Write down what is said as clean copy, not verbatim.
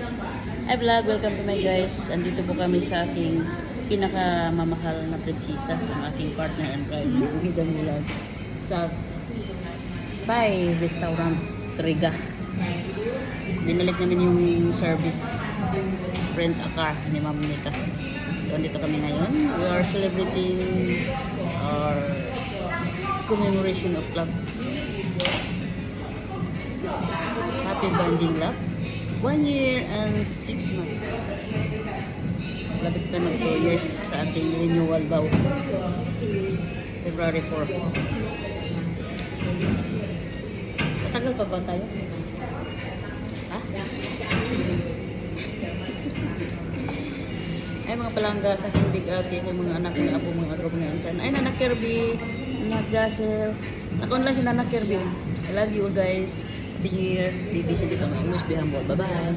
Hi vlog, welcome to my guys. Andito po kami sa aking pinakamamahal na prinsesa, ang aking partner and bride, Midang Vlog, sa Thai Restaurant Triga. Dinalik namin yung service, rent a car ni Ma'am Nika. So andito kami ngayon. We are celebrating our commemoration of love. Happy bonding love. 1 year and 6 months. Labit na mag 2 years sa ating renewal vow. February 4. Matagal pa ba tayo? Ha? Ay mga palangga sa aking big ate, ay mga anak ng apo, mga agaw, mga ansan. Ay nanak Kirby, nanak Jassel. Nakon lang si nanak Kirby. I love you all guys. Happy New Year. Baby, hindi ka ma-emoose. Be humble. Bye-bye.